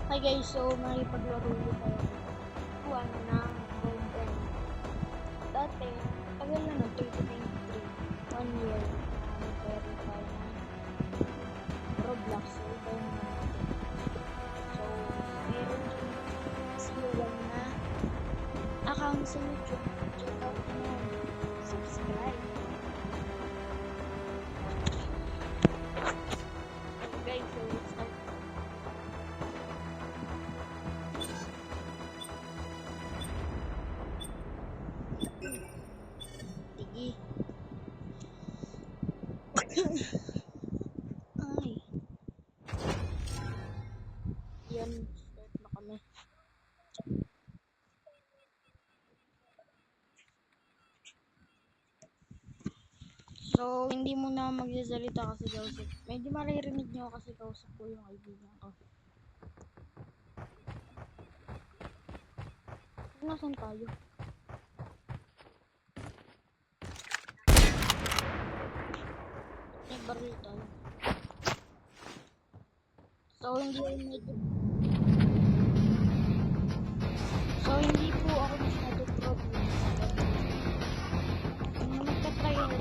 Hi guys, so may paglaro ulit tayo. Kuha na ng Golden. Dati, tagal na no, 2023. 1 year na nag-verify na Roblox. So, ito yung mga natin. So, meron din siluwan na account sa YouTube. Check out nyo. Subscribe. So guys, so let's start. Tigi. Ay. Yan, start na kami. So, hindi muna magsasalita kasi kausap. Medyo maririnig nyo kasi kausap ko yung kaibigan ko. Nasaan tayo? May baril tayo. So, hindi po ako masyado problem. Ano magta-try ako?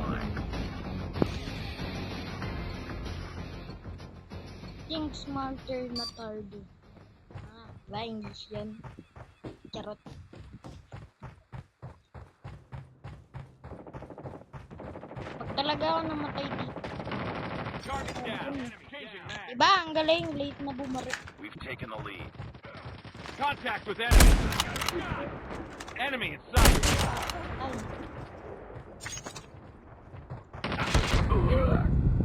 Think smarter na tardo. Ba, English yan. Charot. Pag talaga ako namatay dito. Diba, ang galing. Late na bumaril. We've taken the lead. Contact with enemy. Enemy in sight. Ay.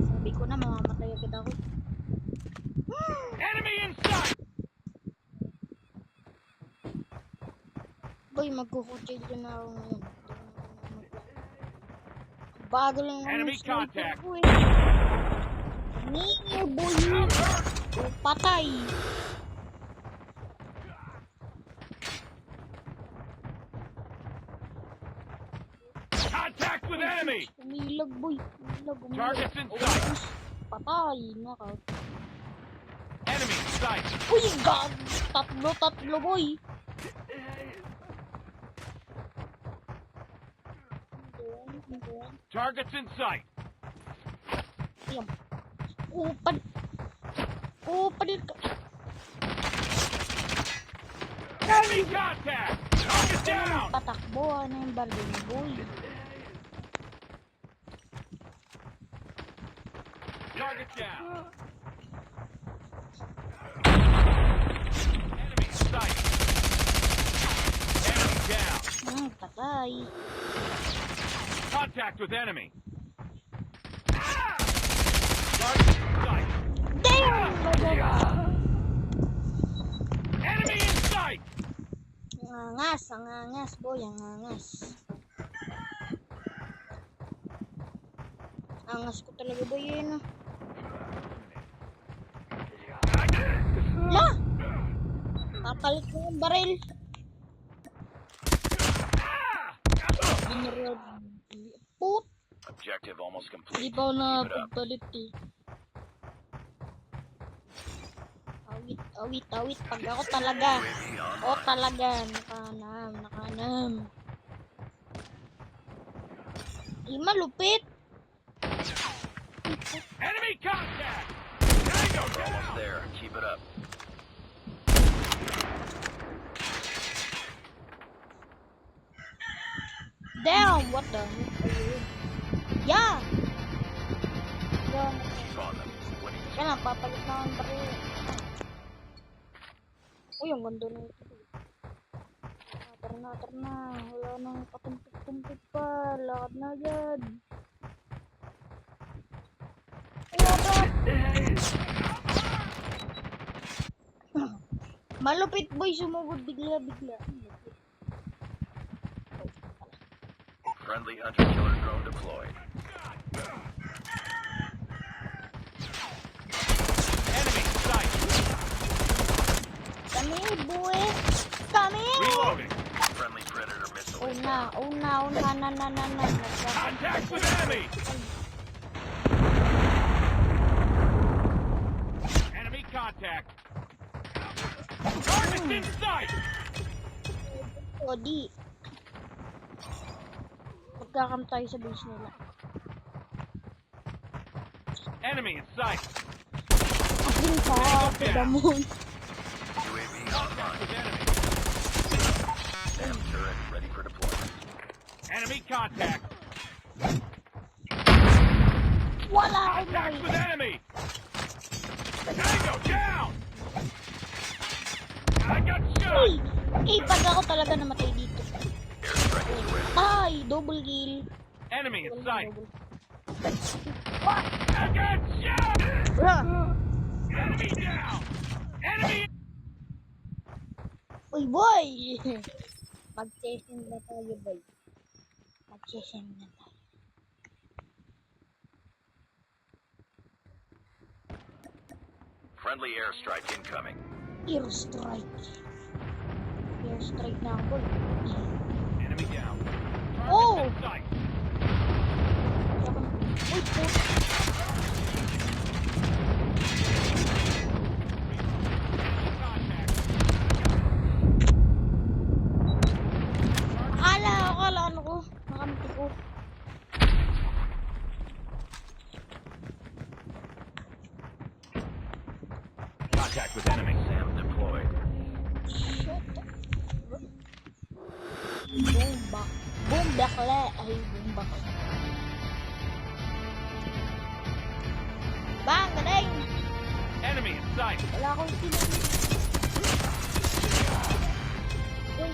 Sabi ko na, mamamatay agad ako. Enemy in sight. Boy, magkukutsilyo na ako ngayon. Bago lang ang Enemy sniper contact. ko eh. Nee, boy. Oh, patay. Contact with enemy. Umilag, boy. Umilag. Targets in sight. Patay. Knockout. Enemy in sight. Uy, god. Tatlo, boy. Targets in sight. Ayan. Upad ka. Enemy contact. Target down. Patakbo. Ano yung baril mo, boy? Target down. Enemy in sight. Enemy down. Patay. Contact with enemy. Target in sight. Damn! Enemy in sight. Ang angas, boy. Ang angas. Angas ko talaga, boy. Yun, ah. La! Papalit ko yung baril. Binaril. Put! Objective almost Hindi complete. pa ako Keep it up. napagpalit eh. Awit. Pag ako talaga. O talaga. Nakanam. Malupit. Enemy contact. Tango We're down. almost there. Keep it up. Damn, what the? Yeah. Keep on them. Winning. Kaya lang, papalit na ang baril. Uy, ang ganda na ito. Tara na. Wala nang patumpik-tumpik pa. Lakad na agad. Malupit, boy. Sumugod bigla. Friendly hunter-killer drone deployed. Enemy in sight. Kami, boy. Kami. Reloading. Friendly predator missile. Una. Contact with enemy. Enemy contact. in sight! O di. Magkakam tayo sa base nila. Enemy in sight! Aking pa, to the moon. UAV Contact online. with enemy! SAM turret ready for deployment. Enemy contact! Wala akong Contact with makita. enemy! Tango down! I got Uy! shot! Pag ako talaga namatay dito. Airstrike is ready. Ay! Double kill. Enemy in sight! Double. I got shot! Bra! Enemy down! Enemy! Uy, boy! Mag-session na tayo, boy. Mag-session na tayo. Friendly airstrike incoming. Airstrike. Airstrike na ako, boy. Enemy down. Oh! Targets in sight. Uy, puto. Contact. Akala ano ko. Nakamti ko. Contact with enemy. SAM deployed. Shit. Bomba. Bomba kala. Ay, bomba kala. Bang! Galing! Enemy in sight. Wala akong sinunod. Uy,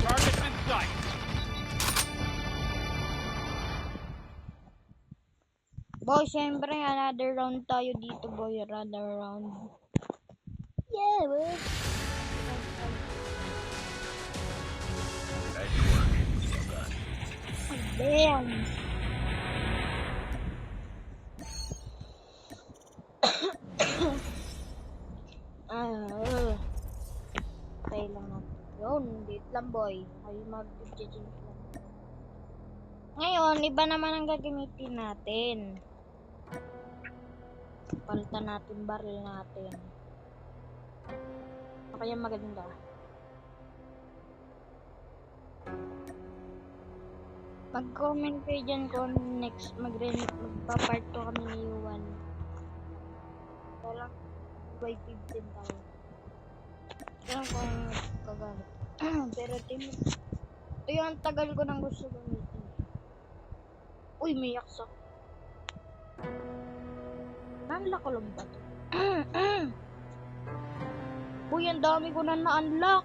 Targets in sight. boy, syempre, another round tayo dito, boy. Another round. Yeah, boy. Nice work. Well done. Damn. Okay lang natin. Yun, date lang, boy. Ay, mag-change lang. Ngayon, iba naman ang gagamitin natin. Palitan natin barrel natin. Ano kaya maganda? Mag-comment kayo dyan kung next magpa-part 2 kami ni Yuan. Walang by 15 tayo. Kaya kung kagamit. Pero ito yung tagal ko nang gusto gamitin. Uy, may yaksa. Na-unlock ko lang ba ito? Uy, ang dami ko na na-unlock.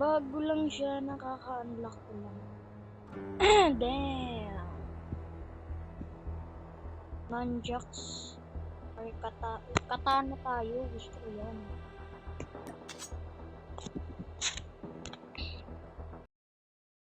Bago lang siya, nakaka-unlock ko lang. Damn. Nunchucks. Or katana tayo. Gusto ko yan.